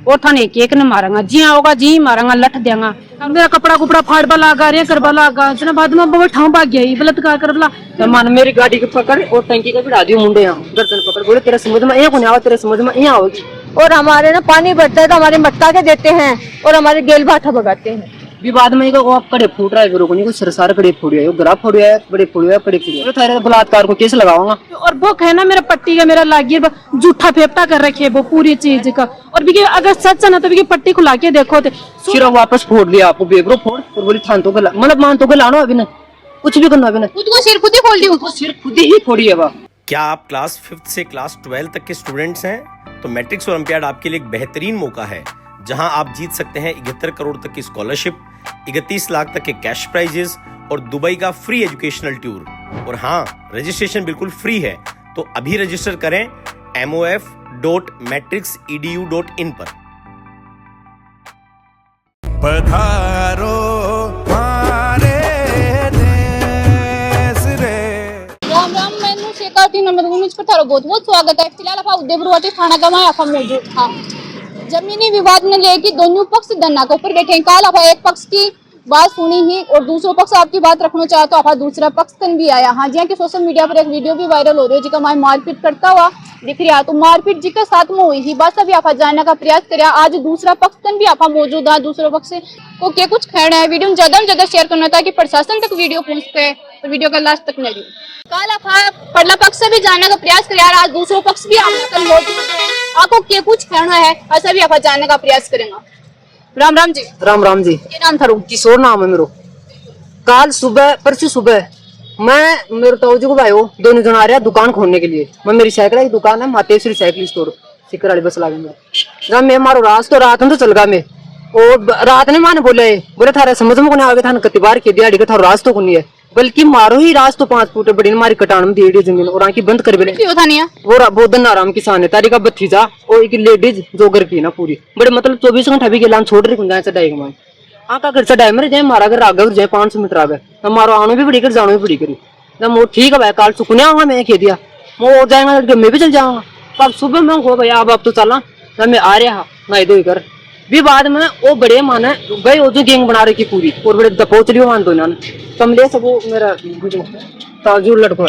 और थाने एक ने मारेगा जी आओगा जी मारेगा लठ देगा मेरा कपड़ा कुपड़ा फाड़बा लागा रे करबा लागा जना बाद में बहुत ठाव भाग गया बलात्कार करबला तो मान मेरी गाड़ी के पकड़ और टंकी का बिड़ा दियो मुंडे यहाँ गर्दन पकड़ बोले तेरे समझ में एक आवा तेरे समझ में यहाँ आओगी। और हमारे ना पानी भरता है तो हमारे मटका के देते हैं और हमारे गेल भाठा भगाते हैं। विवाद में वो आप कड़े फूट रहा है गुरु को नहीं कुछ सरसार कड़े फूटिया है गरा फूटिया है बड़े फूटिया कड़े फूटिया थारे बलात्कार को केस लगाऊंगा। और वो है ना मेरा पट्टी का मेरा लागी जूठा फेफटा कर रखे वो पूरी चीज का और भी अगर सच है ना तो भी पट्टी खुला के देखो तो सिरा वापस फोड़ दिया आपको बेबरो फोड़ और बोली थान तो मतलब मान तो के लानो अभी ना कुछ भी करना अभी ना खुद को सिर खुद ही खोल दी सिर खुद ही फोड़ी है वाह। क्या आप क्लास 5th से क्लास 12 तक के स्टूडेंट्स हैं तो मैट्रिक्स ओलंपियाड आपके लिए एक बेहतरीन मौका है जहां आप जीत सकते हैं 71 करोड़ तक की स्कॉलरशिप, 31 लाख तक के कैश प्राइजेस और दुबई का फ्री एजुकेशनल टूर। और हाँ, रजिस्ट्रेशन बिल्कुल फ्री है तो अभी रजिस्टर करें mof.matrixedu.in पर। पधारो मारे देश रे। राम राम मैंने शेखावती नंबर मुझ पर थारो बहुत बहुत स्वागत है। फिलहाल आप उदयपुर थाना का मैं आप मौजूद था। जमीनी विवाद ने लेकर दोनों पक्ष धरना के ऊपर बैठे। काल आप एक पक्ष की बात सुनी ही और दूसरा पक्ष आपकी बात रखना चाहे तो आप दूसरा पक्ष तन भी आया। हाँ जी कि सोशल मीडिया पर एक वीडियो भी वायरल हो रही है जिसका मैं मारपीट करता हुआ दिख रहा तो मारपीट जी के साथ में हुई ही बस अभी आप जानने का प्रयास करें। आज दूसरा पक्ष तन भी आप मौजूद है। दूसरा पक्ष को क्या कुछ कहना है वीडियो में ज्यादा शेयर करना ताकि प्रशासन तक वीडियो पहुंच पाए तो वीडियो का लास्ट तक नहीं। कल आप पहला पक्ष से भी जानने का प्रयास करें यार। आज दूसरा पक्ष भी आप मौजूद है। आपको क्या कुछ कहना है ऐसा भी आप जानने का प्रयास करेंगे। राम राम जी। राम राम जी। ये नाम था किशोर नाम है मेरा। काल सुबह परसों सुबह मैं मेरे ताऊजी को भाई दोनों जन आ रहे हैं दुकान खोलने के लिए। मैं मेरी साइकिल की दुकान है मातेश्वरी साइकिल स्टोर सिक्कर वाली बस लागे में जब मैं मारो रात में तो चल गया मैं और रात ने माने बोले थारा समझ में को आगे थाने कति बार के दिया था रात तो को नहीं है बल्कि मारो ही रात तो 5 फुट बड़ी मारी कटान में दी जमीन और आंखी बंद कर बेले वो बोधन आराम किसान है तारी का भतीजा और एक लेडीज जोगर की ना पूरी बड़े मतलब 24 घंटा भी के लान छोड़ रही गुंजाइश चढ़ाई माई आका घर चढ़ाई मेरे जाए मारा घर आगे जाए 500 मीटर आगे तब मारो आनो भी बड़ी कर जानो भी बड़ी करी जब वो ठीक है भाई काल सुकने आऊंगा मैं कह दिया वो और जाएगा मैं भी चल जाऊंगा अब सुबह मैं हो भैया अब तो चलना मैं आ रहा ना दो कर भी बाद में वो बड़े माने गए वो जो गैंग बना रही पूरी और बड़े दपोच लियो मान दो इन्होंने कमले सब वो मेरा ताजूर लड़को है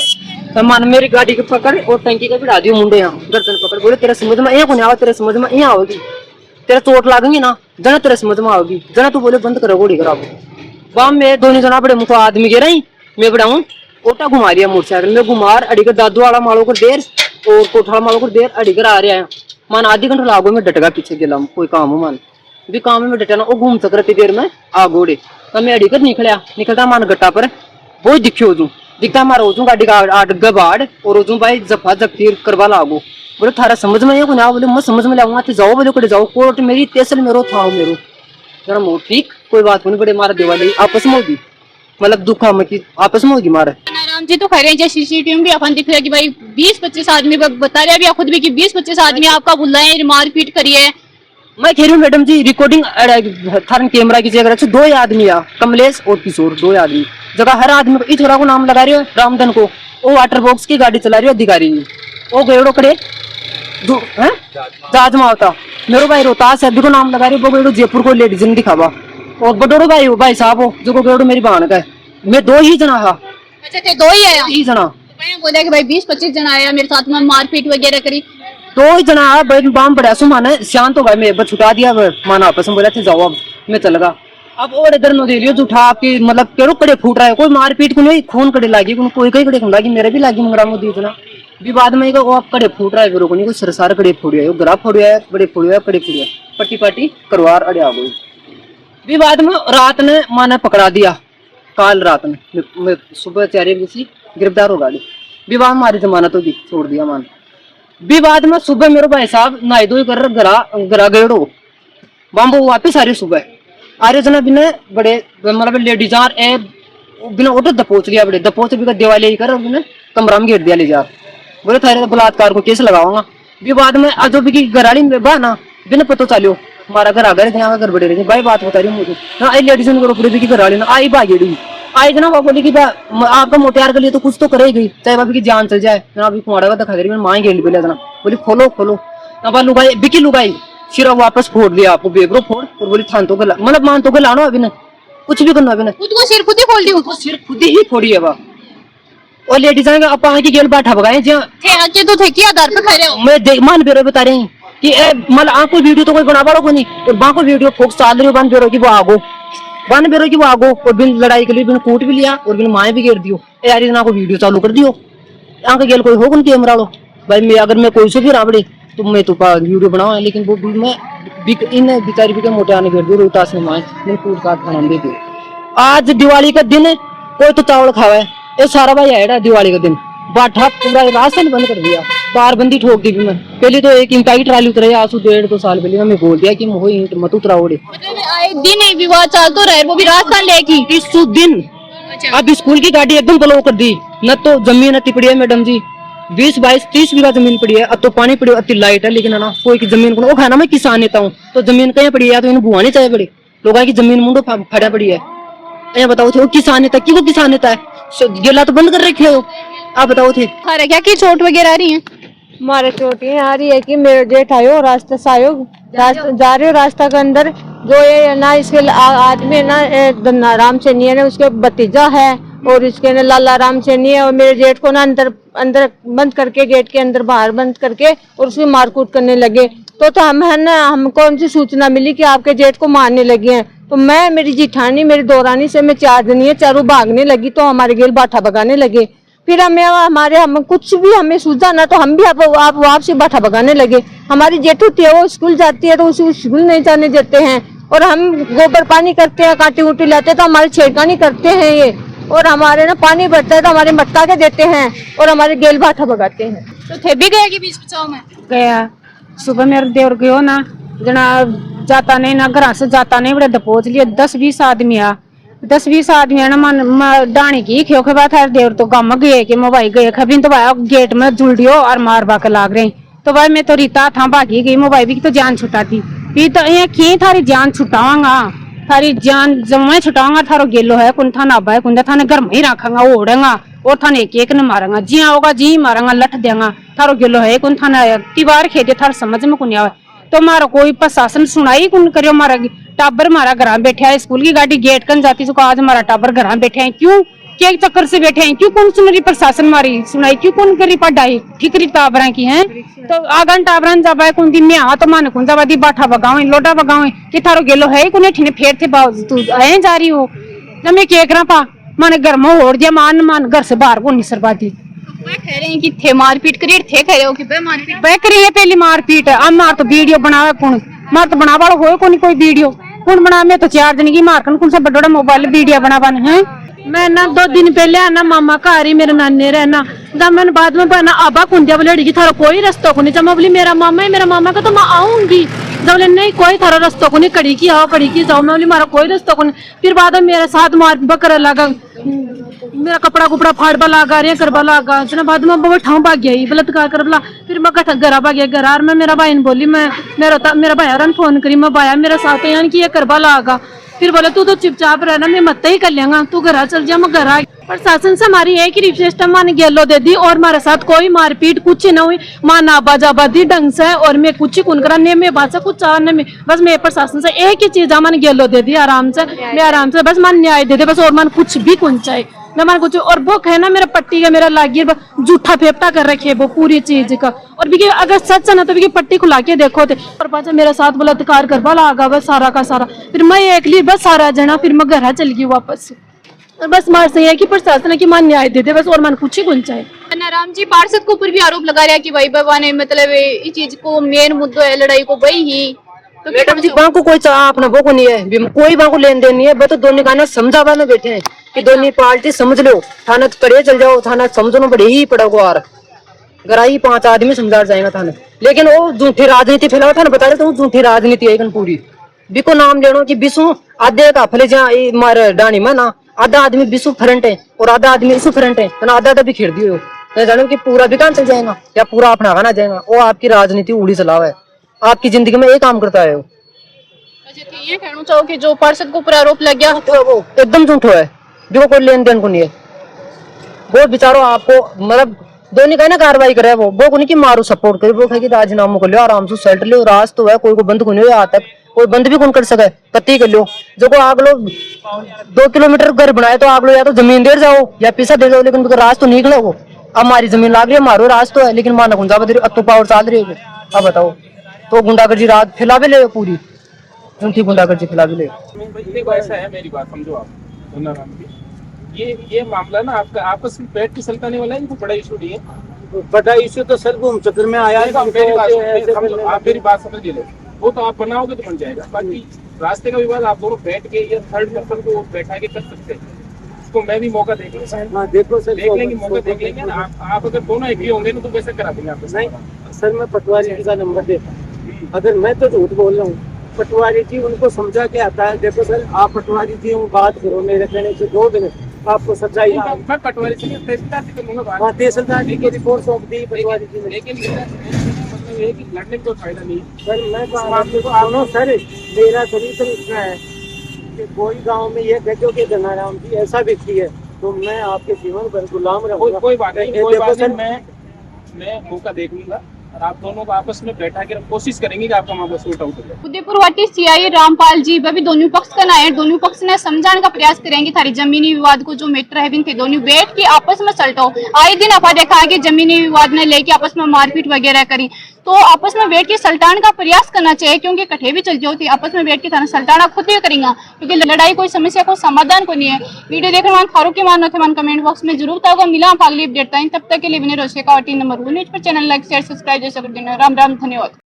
तो मान मेरी गाड़ी के पकड़ और टंकी का बिड़ा दियो मुंडे यहाँ गर्दन पकड़ बोले तेरे समझ में यहाँ को आवा तेरे समझ में यहाँ आओगी तेरा चोट लागेंगी ना जना तेरे समझ में आओगी जना तू बोले बंद करो गोली खराब वहां मैं दोनों जना बड़े मुखो आदमी गिर रही मैं बड़ा हूँ ओटा घुमा रही है मोटरसाइकिल में घुमार अड़ीकर दादू वाला मालो को देर और कोठा मालो को देर अड़ीकर आ रहा है मान आधी घंटा लागो में डटगा पीछे गिला कोई काम हो मान भी काम में डटा ना वो घूम सक रही देर में आ गोड़े तब मैं अड़ीकर निकलता मान गट्टा पर वो दिखे हो दिखता मारा हो गाड़ी का आठ बाढ़ और हो भाई जफा जफीर करवा लागो बोले थारा समझ में को ना बोले मैं समझ में लाऊंगा तो जाओ बोले कड़े जाओ कोर्ट मेरी तेसल मेरो था मेरो जरा मो ठीक कोई बात नहीं बड़े मारा दिवाली आपस में होगी मतलब दुख की आपस में होगी मारा राम जी तो कह रहे हैं सीसीटीवी में भी अपन दिख रहा है कि भाई 20-25 आदमी बता रहे हैं खुद भी कि 20-25 आदमी आपका बुलाए मारपीट करिए। मैं कह रही हूँ मैडम जी रिकॉर्डिंग थारन कैमरा की जगह रखे 2 आदमी आ कमलेश और किशोर 2 आदमी जगह हर आदमी को इथोरा को नाम लगा रही हो रामधन को वो वाटर बॉक्स की गाड़ी चला रही हो अधिकारी वो गेड़ो खड़े जाजमा होता मेरो भाई रोहतास है को नाम लगा रही हो वो जयपुर को लेडीज ने दिखावा और बडोड़ो भाई साहब हो जो गेड़ो मेरी बहन का है मैं 2 ही जना हा। अच्छा थे 2 ही आया ही जना बोला कि भाई 20-25 जना आया मेरे साथ में मारपीट वगैरह करी 2 ही जना बाम बड़ा सु माने शांत हो गए मैं छुटा दिया माना आपस में बोला थे जाओ अब मैं चल गया अब और इधर नो दे लियो जो उठा आपकी मतलब केड़ो कड़े फूट रहा है कोई मारपीट को नहीं खून कड़े लागी कोई कई कड़े खून लागी मेरे भी लागी मंगरा मो दी जना विवाद में वो आप कड़े फूट रहा है गुरु को नहीं कोई सरसार कड़े फूड़िया है गरा फूड़िया है बड़े फूड़िया कड़े फूड़िया पट्टी पाटी करवार अड़े आ गई विवाद में रात ने माने पकड़ा दिया काल रात में सुबह 4 बजे गिरफ्तार हो गाड़ी विवाद मारी जमानत होगी छोड़ दिया मान विवाद में सुबह मेरे भाई साहब नाई धोई कर गरा गेड़ो बाम्बो वापिस आ रही सुबह आ रहे जना बिना बड़े मतलब लेडीज बिना ऑटो दपोच लिया बड़े दपोच भी दिवाली कर बिना कमरा में घेर दिया ले जा बोले थारे बलात्कार को केस लगाऊंगा विवाद में आज भी घराली में बा ना बिना पतो चालियो हमारा घर आगे यहाँ घर बड़े रहे भाई बात बता रही हूँ मुझे ना आई लेडीज भी घराली ना आई भागी आई जना बोली कि आपका मोटियार के लिए तो कुछ तो करेगी चाहे भाभी की जान चल जाए ना अभी कुमारा का दिखा दे रही मैं माँ गेल बोले जना बोली खोलो ना लुगाई बिकी लुगाई सिरा वापस फोड़ दिया आपको बेगरो फोड़ और बोली थान तो गला मतलब मान तो गला अभी ना कुछ भी करना अभी ना खुद को सिर खुद ही खोल दी उसको सिर खुद ही फोड़ी है बा और लेडीज आएंगे आप आगे गेल बैठा भगाए जहाँ थे अच्छे तो थे क्या आधार पे खड़े हो मैं देख मान बेरो बता रही कि मतलब आंखों वीडियो तो कोई बना पा को नहीं और बाको वीडियो फोक साल रही बन बेरो की वो आगो बन बेरो की वो आगो और बिन लड़ाई के लिए बिन कूट भी लिया और बिन माए भी घेर दियो यार ना को वीडियो चालू कर दियो आंख गेल कोई होगा कैमरा लो भाई मैं अगर मैं कोई से भी रावड़े तो मैं तो वीडियो बनाऊं लेकिन वो भी मैं इन बेचारी भी के मोटे आने घेर दियो रोहतास में माए मैं कूट काट खाना दे दियो आज दिवाली का दिन कोई तो चावल खावा है ये सारा भाई है दिवाली का दिन बाठा पूरा राशन बंद कर दिया बारबंदी ठोक दी मैं पहले तो एक ईंटा की ट्राली उतरे आज 1.5 साल पहले मैं बोल दिया कि वो ईंट मत उतराओड़े मतलब आए दिन ही विवाद चल तो रहे वो भी राजस्थान लेकी 30 दिन अब स्कूल की गाड़ी एकदम ब्लॉक कर दी न तो जमीन अति पड़ी है मैडम जी 20-22-30 बीघा जमीन पड़ी है अब तो पानी पड़ी अति लाइट है लेकिन है ना कोई की जमीन को खाना मैं किसान नेता हूँ तो जमीन कहीं पड़ी है तो इन्हें बुआने चाहिए पड़े लोगों की जमीन मुंडो फटा पड़ी है ये बताओ थे वो किसान नेता की वो किसान नेता है गेला तो बंद कर रखे हो आप बताओ थे अरे क्या की चोट वगैरह आ रही है हमारे चोटी आ रही है कि मेरे जेठ आयो रास्ते से आयो जा रहे हो रास्ता के अंदर जो ये ना इसके आदमी है ना धन्ना राम सैनी है ना उसके भतीजा है और इसके ना लाला राम सैनी है और मेरे जेठ को ना अंदर बंद करके गेट के अंदर बाहर बंद करके और उसकी मारकूट करने लगे तो हम है ना हमको उनसे सूचना मिली कि आपके जेठ को मारने लगे हैं तो मैं मेरी जिठानी मेरी दौरानी से मैं 4 जनी है चारों भागने लगी तो हमारे गेल बाठा भगाने लगे फिर हम कुछ भी हमें सूझा ना तो हम भी आप से बाठा भगाने लगे हमारी जेठू थी वो स्कूल जाती है तो उसे स्कूल नहीं जाने देते हैं और हम गोबर पानी करते हैं काटी उटी लाते तो हमारी छेड़खानी करते हैं ये और हमारे ना पानी भरता है तो हमारे मटका के देते हैं और हमारे गेल बाठा भगाते हैं तो थे भी गए कि बीच बचाव में गया सुबह मेरे देवर गयो ना जना जाता नहीं ना घर से जाता नहीं बड़े दपोच लिए 10-20 आदमी आ 10-20 आदमी ना मन डाणी की ख्यो के बाद देवर तो गम गए कि मोबाइल गए खबी तो भाई गेट में जुड़ियो और मार बाके लाग रही तो भाई मैं तो रीता था भागी गई मोबाइल भी तो जान छुटाती फिर तो ये की थारी जान छुटावांगा थारी जान जब मैं छुटाऊंगा थारो गेलो है कुन था नाबा है कुंदा थाने घर में ही रखांगा ओढ़ेगा और थाने एक ने मारेंगा जी आओगा जी मारेंगा लठ देंगा थारो गेलो है कुन थाना तिवार खेदे थार समझ में कुन आवे तो मारो कोई प्रशासन सुनाई कुन करियो मारा टाबर मारा घर बैठा है स्कूल की गाड़ी गेट कन जाती तो आज हमारा टाबर घर बैठे हैं क्यों क्या चक्कर से बैठे हैं क्यों कौन सुन प्रशासन मारी सुनाई क्यों कौन करी पढ़ाई ठिकरी टाबरा की है तो आगन टाबरन जब कौन दी मैं तो मान कौन जब दी बाठा बगावे लोटा बगावे कि थारो गेलो है कुने ठिने फेर थे बाव तू आए जा रही हो ना मैं केक रहा पा माने घर में होड़ दिया मान घर से बाहर को निसर बाती मैं कह रहे हैं कि थे मारपीट करी थे कह रहे हो कि बे मारपीट बे करी है पहली मारपीट अब मार तो वीडियो बनावे कौन मार तो बना वाला हो कोई वीडियो कौन बना मैं तो 4 दिन की मार कौन सा बड़ा मोबाइल वीडियो बना है मैं ना 2 दिन पहले आना मामा का आ रही मेरे नाने रहना जब मैंने बाद में बना आबा कुंजा बोले लड़की थारा कोई रास्ता को नहीं जब मैं बोली मेरा मामा का तो मैं आऊंगी जब बोले नहीं कोई थारा रास्ता को नहीं कड़ी की आओ कड़ी की जाओ मैं बोली मारा कोई रास्ता को नहीं फिर बाद में मेरे साथ मार बकर लगा मेरा कपड़ा कुपड़ा फाड़बा लगा रहे करबा लगा जना बाद में बहुत ठाव भाग गई बलात्कार कर बोला फिर मैं घर भाग गया घर में मेरा भाई ने बोली मैं मेरा भाई ने फोन करी मैं भाया मेरा साथ यानी कि ये करबा लगा फिर बोले तू तो चुपचाप रहना मैं मत ही कर लेंगा तू घर चल जा मैं घर आ प्रशासन से हमारी एक ही सिस्टम मान गेलो दे दी और हमारे साथ कोई मारपीट कुछ न हुई माँ नाबाजाबा दी ढंग से और मैं कुछ कुन करा नहीं मैं बात से कुछ चाह नहीं बस मैं प्रशासन से एक ही चीज मान गेलो दे दी आराम से मैं आराम से बस मान न्याय दे दे बस और मान कुछ भी कुन चाहे न मान कुछ और वो है ना मेरा पट्टी का मेरा लागी जूठा फेफटा कर रखे वो पूरी चीज का और भी अगर सच है ना तो भी पट्टी खुला के देखो थे और पाचा मेरे साथ बलात्कार करवा लगा बस सारा का सारा फिर मैं एकली बस सारा जना फिर मैं घर चल गई वापस और बस मार से है कि प्रशासन की मान न्याय दे दे बस और मान कुछ ही गुंजा है नाराम जी पार्षद के ऊपर भी आरोप लगा रहा है कि भाई बाबा ने मतलब इस चीज को मेन मुद्दा है लड़ाई को वही ही तो मैडम जी बांको कोई चाह अपना वो को नहीं है कोई बांको लेन देन नहीं है वो तो दोनों का ना समझावा में बैठे हैं कि दोनों पार्टी समझ लो थाना करे चल जाओ थाना समझो बड़े ही पड़ोगो यार गराई 5 आदमी समझा जाएगा थाने लेकिन वो झूठी राजनीति फैलाओ थाने बता रहे तो झूठी राजनीति है पूरी बिको नाम लेनो कि बिसु आधे का फले जहाँ मार डाणी में ना आधा आदमी बिसु फ्रंट है और आधा आदमी इसु फ्रंट है तो आधा आधा भी खेड़ दियो मैं जानो कि पूरा भी काम चल जाएगा या पूरा अपना खाना जाएगा वो आपकी राजनीति उड़ी चलाव है आपकी जिंदगी में ये काम करता है वो अच्छा ये कहना चाहो कि जो पार्षद को ऊपर आरोप लग गया तो वो एकदम झूठो है जो कोई लेन देन को नहीं है वो बेचारो आपको मतलब दोनों का ना कार्रवाई करे वो को नहीं कि मारो सपोर्ट करे, वो कहे कि राजीनामा कर लो, आराम से सेट लो, राज तो है, कोई को बंद नहीं हो आज तक, कोई बंद भी कौन कर सके, कत्ती कर लो। जो को आग लो 2 किलोमीटर घर बनाए तो आग लो, या तो जमीन दे जाओ या पैसा दे जाओ, लेकिन राज तो निकला वो। अब हमारी जमीन लाग रही है, मारो राज तो है, लेकिन माना गुंजा बदरी अत्तू पावर चाल रही है। अब बताओ तो गुंडागर्दी रात फैला भी ले पूरी, झूठी गुंडागर्दी फैला भी ले। देखो ऐसा है, मेरी बात समझो आप, धन्ना राम की ये मामला ना आपका आपस में बैठ के सलटाने वाला है, इनको बड़ा इशू नहीं है। बड़ा इशू तो सर घूम चक्कर में आया है। आप मेरी बात समझ लो, वो तो आप बनाओगे तो बन जाएगा। बाकी रास्ते का विवाद आप दोनों बैठ के या थर्ड पर्सन को बैठा के कर सकते हैं, उसको मैं भी मौका देख लूंगा। हाँ देखो सर, देख लेंगे, मौका देख लेंगे ना। आप अगर दोनों एग्री होंगे ना तो वैसे करा देंगे आप। नहीं सर, मैं पटवारी जी का नंबर देता, अगर मैं तो झूठ बोल रहा हूँ, पटवारी जी उनको समझा के आता है। देखो सर, आप पटवारी जी हूँ, बात करो, मेरे कहने से 2 दिन आपको सच्चाई। मैं पटवारी से तहसीलदार से करूंगा बात। हाँ, तहसीलदार जी की रिपोर्ट सौंप दी पटवारी जी ने। लेकिन मेरा मतलब ये है कि लड़ने में कोई फायदा नहीं है। सर मैं सुनो सर, मेरा तरीका इतना है कि कोई गांव में ये कहते कि धनाराम जी ऐसा व्यक्ति है तो मैं आपके जीवन भर गुलाम रहूंगा। कोई बात नहीं, कोई देखो बात सर, नहीं। मैं मौका देख लूंगा और आप दोनों को आपस में बैठा के कोशिश करेंगे कि आपका मामला सॉर्ट आउट हो जाए। उदयपुरवाटी सीआई रामपाल जी भी दोनों पक्ष का ना है, दोनों पक्ष ने समझाने का प्रयास करेंगे थारी जमीनी विवाद को जो मैटर है बिन थे दोनों बैठ के आपस में सलटो। आए दिन अफा देखा है कि जमीनी विवाद ने लेके आपस में मारपीट वगैरह करी, तो आपस में बैठ के सल्टान का प्रयास करना चाहिए, क्योंकि कठे भी चलती होती आपस में बैठ के थाना सल्टाना खुद ही करेंगे, क्योंकि लड़ाई कोई समस्या को समाधान को नहीं है। वीडियो देखने वाले फारूक की मानो थे मन कमेंट बॉक्स में जरूर था, मिला अगली अपडेट। तब तक के लिए बिने रोशे का न्यूज पर चैनल लाइक शेयर सब्सक्राइब जैसे कर देना। राम राम, धन्यवाद।